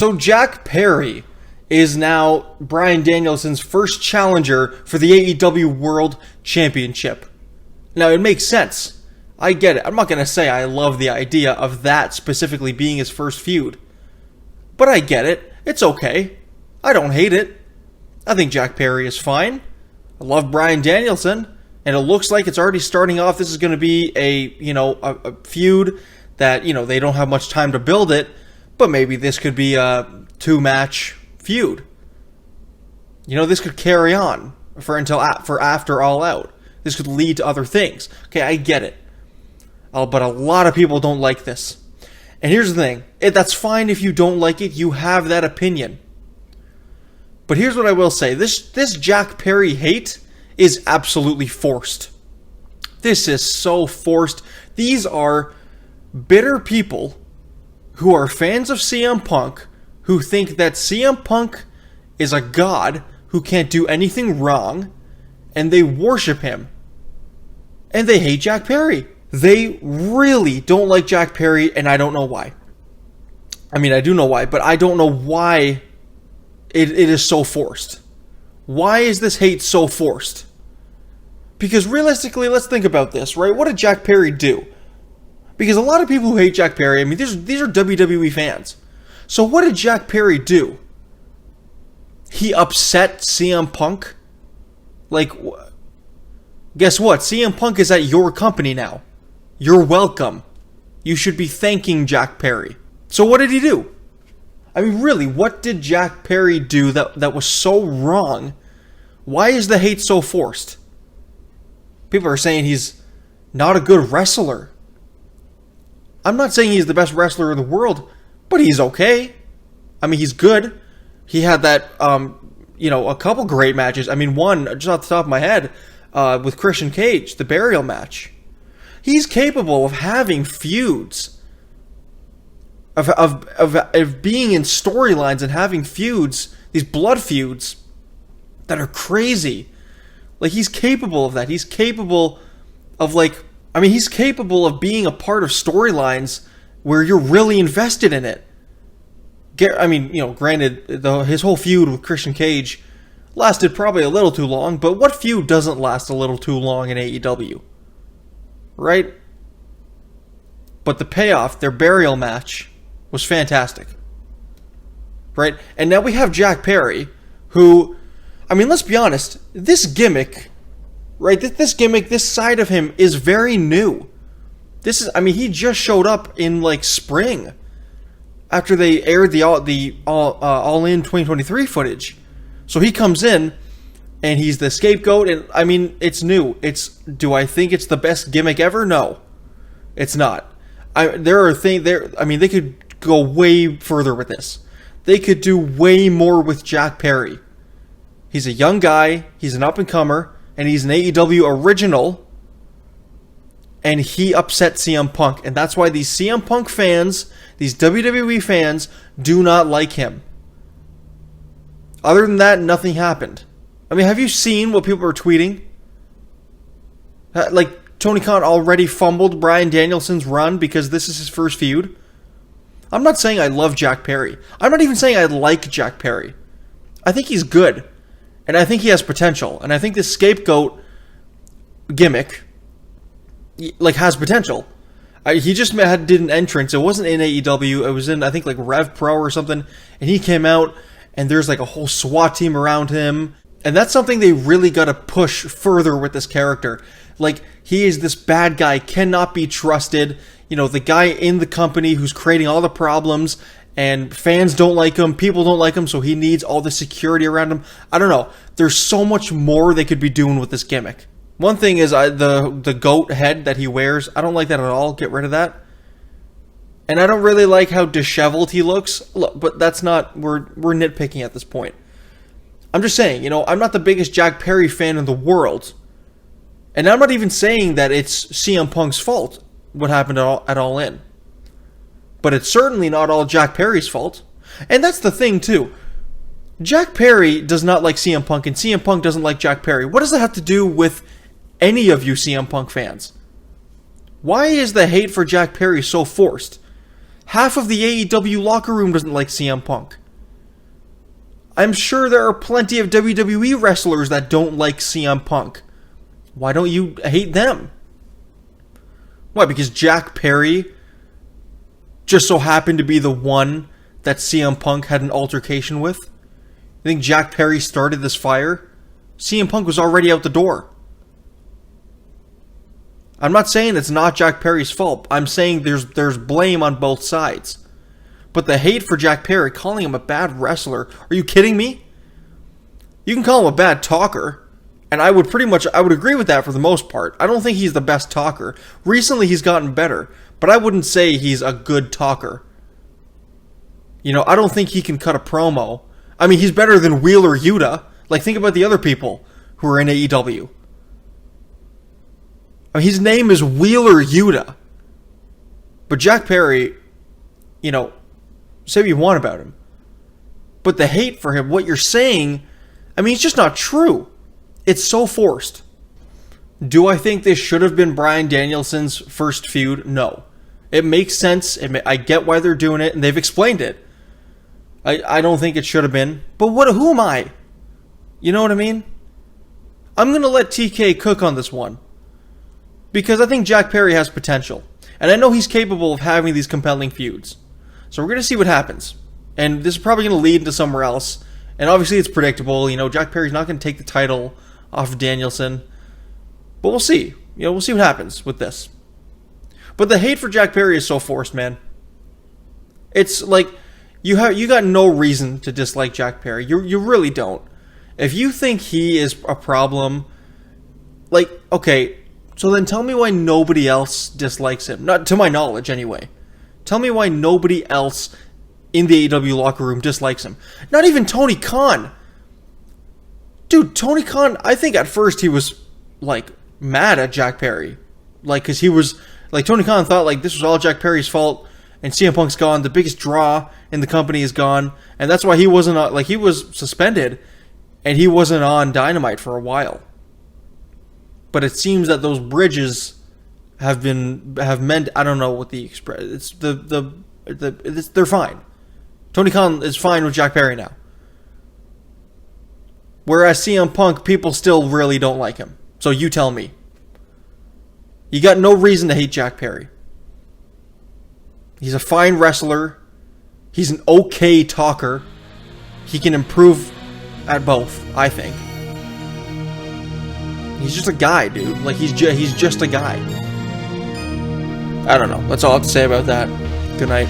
So Jack Perry is now Bryan Danielson's first challenger for the AEW World Championship. Now, it makes sense. I get it. I'm not going to say I love the idea of that specifically being his first feud. But I get it. It's okay. I don't hate it. I think Jack Perry is fine. I love Bryan Danielson. And it looks like it's already starting off. This is going to be a feud that, they don't have much time to build it. But maybe this could be a 2-match feud. This could carry on for after All Out. This could lead to other things. Okay, I get it. But a lot of people don't like this. And here's the thing. That's fine if you don't like it. You have that opinion. But here's what I will say. This Jack Perry hate is absolutely forced. This is so forced. These are bitter people who are fans of CM Punk, who think that CM Punk is a god who can't do anything wrong, and they worship him. And they hate Jack Perry. They really don't like Jack Perry, and I don't know why. I mean, I do know why, but I don't know why it is so forced. Why is this hate so forced? Because realistically, let's think about this, right? What did Jack Perry do? Because a lot of people who hate Jack Perry, I mean, these are WWE fans. So what did Jack Perry do? He upset CM Punk? Like, guess what? CM Punk is at your company now. You're welcome. You should be thanking Jack Perry. So what did he do? I mean, really, what did Jack Perry do that was so wrong? Why is the hate so forced? People are saying he's not a good wrestler. I'm not saying he's the best wrestler in the world, but he's okay. I mean, he's good. He had that, a couple great matches. I mean, one, just off the top of my head, with Christian Cage, the burial match. He's capable of having feuds. Of being in storylines and having feuds, these blood feuds, that are crazy. Like, he's capable of that. He's capable of, he's capable of being a part of storylines where you're really invested in it. Granted, his whole feud with Christian Cage lasted probably a little too long, but what feud doesn't last a little too long in AEW? Right? But the payoff, their burial match, was fantastic. Right? And now we have Jack Perry, who, I mean, let's be honest, this gimmick, right, this side of him is very new. He just showed up in, spring, after they aired the All In 2023 footage. So he comes in, and he's the scapegoat, and, I mean, it's new. Do I think it's the best gimmick ever? No. It's not. They could go way further with this. They could do way more with Jack Perry. He's a young guy, he's an up-and-comer, and he's an AEW original, and he upset CM Punk. And that's why these CM Punk fans, these WWE fans, do not like him. Other than that, nothing happened. I mean, have you seen what people are tweeting? Tony Khan already fumbled Bryan Danielson's run because this is his first feud. I'm not saying I love Jack Perry. I'm not even saying I like Jack Perry. I think he's good. And I think he has potential. And I think this scapegoat gimmick, has potential. He just did an entrance. It wasn't in AEW. It was in, I think, Rev Pro or something. And he came out, and there's, a whole SWAT team around him. And that's something they really got to push further with this character. He is this bad guy, cannot be trusted. The guy in the company who's creating all the problems, and fans don't like him, people don't like him, so he needs all the security around him. I don't know. There's so much more they could be doing with this gimmick. One thing is the goat head that he wears. I don't like that at all. Get rid of that. And I don't really like how disheveled he looks. Look, but that's not... We're nitpicking at this point. I'm just saying, I'm not the biggest Jack Perry fan in the world. And I'm not even saying that it's CM Punk's fault what happened at All In. But it's certainly not all Jack Perry's fault. And that's the thing, too. Jack Perry does not like CM Punk, and CM Punk doesn't like Jack Perry. What does that have to do with any of you CM Punk fans? Why is the hate for Jack Perry so forced? Half of the AEW locker room doesn't like CM Punk. I'm sure there are plenty of WWE wrestlers that don't like CM Punk. Why don't you hate them? Why? Because Jack Perry just so happened to be the one that CM Punk had an altercation with? You think Jack Perry started this fire? CM Punk was already out the door. I'm not saying it's not Jack Perry's fault. I'm saying there's blame on both sides. But the hate for Jack Perry, calling him a bad wrestler, are you kidding me? You can call him a bad talker, and I would agree with that for the most part. I don't think he's the best talker. Recently he's gotten better, but I wouldn't say he's a good talker. You know, I don't think he can cut a promo. I mean, he's better than Wheeler Yuta. Like, think about the other people who are in AEW. I mean, his name is Wheeler Yuta. But Jack Perry, you know, say what you want about him. But the hate for him, what you're saying, I mean, it's just not true. It's so forced. Do I think this should have been Bryan Danielson's first feud? No. It makes sense. I get why they're doing it, and they've explained it. I don't think it should have been. But who am I? You know what I mean? I'm going to let TK cook on this one. Because I think Jack Perry has potential. And I know he's capable of having these compelling feuds. So we're going to see what happens. And this is probably going to lead into somewhere else. And obviously it's predictable. You know, Jack Perry's not going to take the title off of Danielson. But we'll see. You know, we'll see what happens with this. But the hate for Jack Perry is so forced, man. It's like, you got no reason to dislike Jack Perry. You really don't. If you think he is a problem, like, okay, so then tell me why nobody else dislikes him. Not to my knowledge, anyway. Tell me why nobody else in the AEW locker room dislikes him. Not even Tony Khan. Dude, Tony Khan, I think at first he was, like, mad at Jack Perry. Like, because he was, like, Tony Khan thought, like, this was all Jack Perry's fault, and CM Punk's gone, the biggest draw in the company is gone, and that's why he wasn't, like, he was suspended, and he wasn't on Dynamite for a while. But it seems that those bridges have meant, I don't know what the express, it's they're fine. Tony Khan is fine with Jack Perry now. Whereas CM Punk, people still really don't like him. So you tell me. You got no reason to hate Jack Perry. He's a fine wrestler. He's an okay talker. He can improve at both, I think. He's just a guy, dude. Like, he's just a guy. I don't know. That's all I have to say about that. Good night.